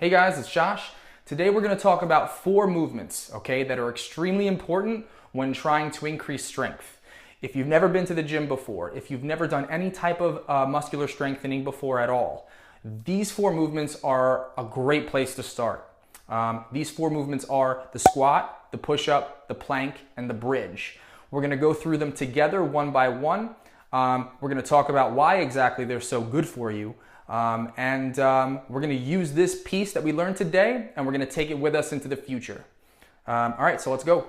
Hey guys, it's Josh. Today we're going to talk about 4 movements, okay, that are extremely important when trying to increase strength. If you've never been to the gym before, if you've never done any type of muscular strengthening before at all, these 4 movements are a great place to start. These 4 movements are the squat, the push-up, the plank, and the bridge. We're going to go through them together one by one. We're going to talk about why exactly they're so good for you. We're going to use this piece that we learned today, and we're going to take it with us into the future. All right, so let's go.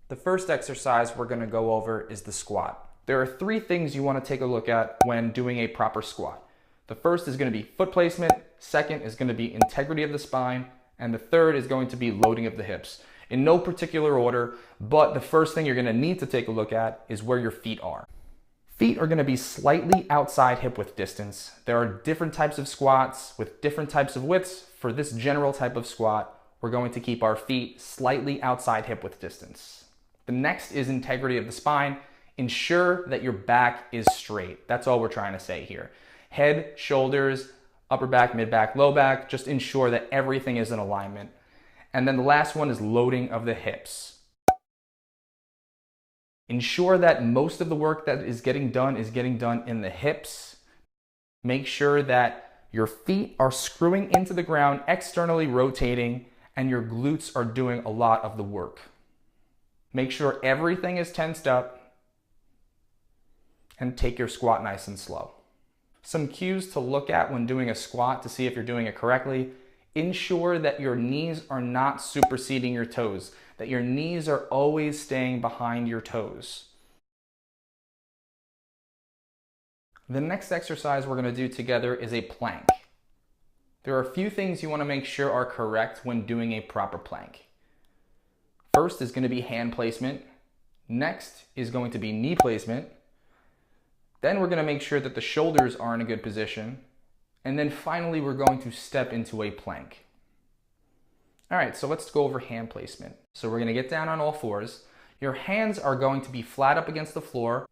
The first exercise we're going to go over is the squat. There are 3 things you want to take a look at when doing a proper squat. The first is going to be foot placement, second is going to be integrity of the spine, and the third is going to be loading of the hips. In no particular order, but the first thing you're going to need to take a look at is where your feet are. Feet are going to be slightly outside hip width distance. There are different types of squats with different types of widths. For this general type of squat, we're going to keep our feet slightly outside hip width distance. The next is integrity of the spine. Ensure that your back is straight. That's all we're trying to say here. Head, shoulders, upper back, mid back, low back. Just ensure that everything is in alignment. And then the last one is loading of the hips. Ensure that most of the work that is getting done in the hips. Make sure that your feet are screwing into the ground, externally rotating, and your glutes are doing a lot of the work. Make sure everything is tensed up, and take your squat nice and slow. Some cues to look at when doing a squat to see if you're doing it correctly. Ensure that your knees are not superseding your toes, that your knees are always staying behind your toes. The next exercise we're going to do together is a plank. There are a few things you want to make sure are correct when doing a proper plank. First is going to be hand placement. Next is going to be knee placement. Then we're going to make sure that the shoulders are in a good position. And then finally, we're going to step into a plank. All right, so let's go over hand placement. So we're going to get down on all fours. Your hands are going to be flat up against the floor,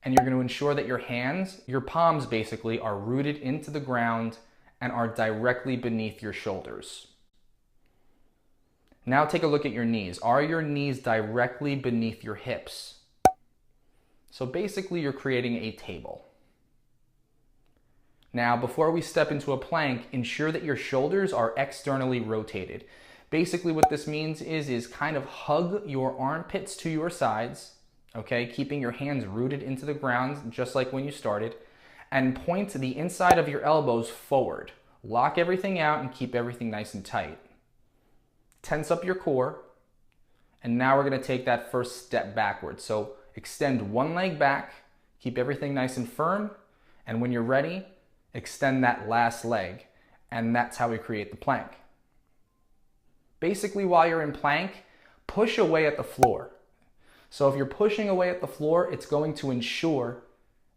and you're going to ensure that your hands, your palms basically, are rooted into the ground and are directly beneath your shoulders. Now take a look at your knees. Are your knees directly beneath your hips? So basically, you're creating a table. Now, before we step into a plank, ensure that your shoulders are externally rotated. Basically, what this means is kind of hug your armpits to your sides, okay? Keeping your hands rooted into the ground, just like when you started, and point the inside of your elbows forward. Lock everything out and keep everything nice and tight. Tense up your core, and now we're gonna take that first step backwards. So extend one leg back, keep everything nice and firm, and when you're ready, extend that last leg, and that's how we create the plank. Basically, while you're in plank, push away at the floor. So if you're pushing away at the floor, it's going to ensure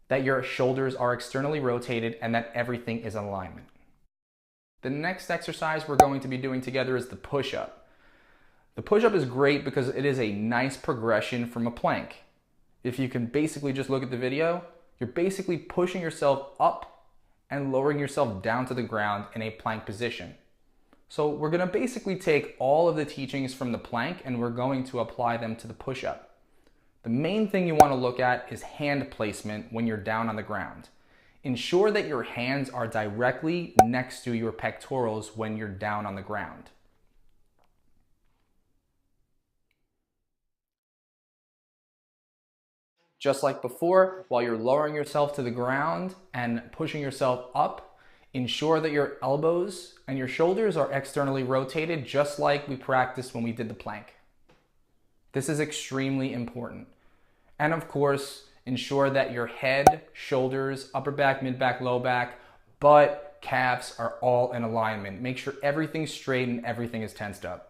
that your shoulders are externally rotated and that everything is in alignment. The next exercise we're going to be doing together is the push-up. The push-up is great because it is a nice progression from a plank. If you can basically just look at the video, you're basically pushing yourself up and lowering yourself down to the ground in a plank position. So we're going to basically take all of the teachings from the plank and we're going to apply them to the push-up. The main thing you want to look at is hand placement when you're down on the ground. Ensure that your hands are directly next to your pectorals when you're down on the ground. Just like before, while you're lowering yourself to the ground and pushing yourself up, ensure that your elbows and your shoulders are externally rotated, just like we practiced when we did the plank. This is extremely important. And of course, ensure that your head, shoulders, upper back, mid back, low back, butt, calves are all in alignment. Make sure everything's straight and everything is tensed up.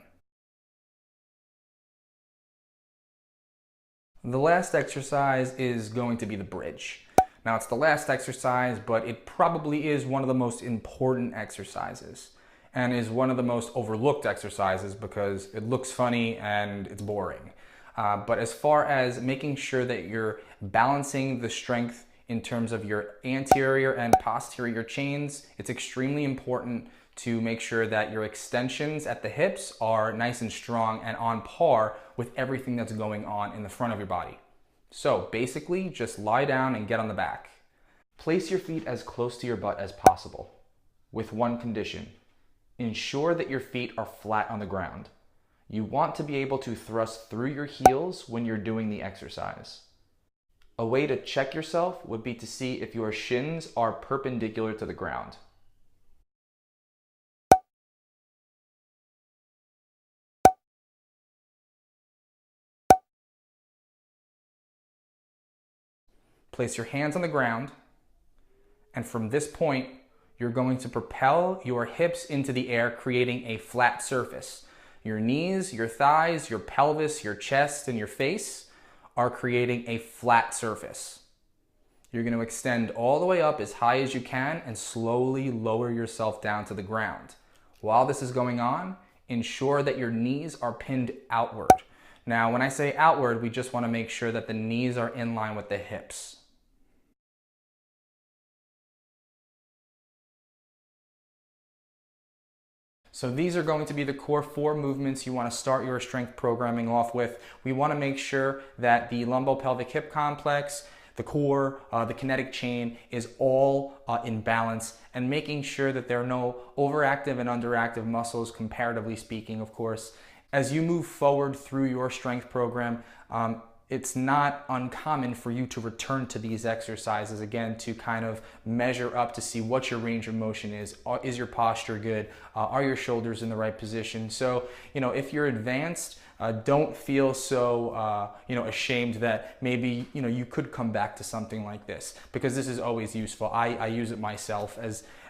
The last exercise is going to be the bridge. Now, it's the last exercise, but it probably is one of the most important exercises and is one of the most overlooked exercises because it looks funny and it's boring. But as far as making sure that you're balancing the strength in terms of your anterior and posterior chains. It's extremely important to make sure that your extensions at the hips are nice and strong and on par with everything that's going on in the front of your body. So basically, just lie down and get on the back. Place your feet as close to your butt as possible, with one condition. Ensure that your feet are flat on the ground. You want to be able to thrust through your heels when you're doing the exercise. A way to check yourself would be to see if your shins are perpendicular to the ground. Place your hands on the ground, and from this point, you're going to propel your hips into the air, creating a flat surface. Your knees, your thighs, your pelvis, your chest, and your face are creating a flat surface. You're going to extend all the way up as high as you can and slowly lower yourself down to the ground. While this is going on, ensure that your knees are pinned outward. Now, when I say outward, we just want to make sure that the knees are in line with the hips. So these are going to be the core 4 movements you want to start your strength programming off with. We want to make sure that the lumbo-pelvic hip complex, the core, the kinetic chain is all in balance, and making sure that there are no overactive and underactive muscles, comparatively speaking, of course. As you move forward through your strength program, it's not uncommon for you to return to these exercises again to kind of measure up to see what your range of motion is. Is your posture good? Are your shoulders in the right position? So, if you're advanced, don't feel so, ashamed that maybe, you could come back to something like this, because this is always useful. I use it myself.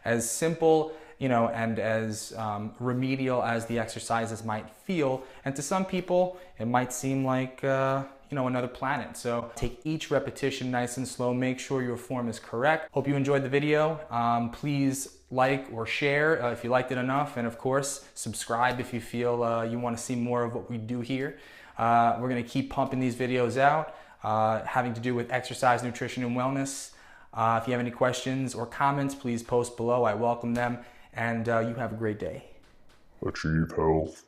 As simple, and as remedial as the exercises might feel, and to some people, it might seem like, another planet. So take each repetition nice and slow. Make sure your form is correct. Hope you enjoyed the video. Please like or share if you liked it enough. And of course, subscribe if you feel you want to see more of what we do here. We're going to keep pumping these videos out, having to do with exercise, nutrition, and wellness. If you have any questions or comments, please post below. I welcome them. And you have a great day. Achieve health.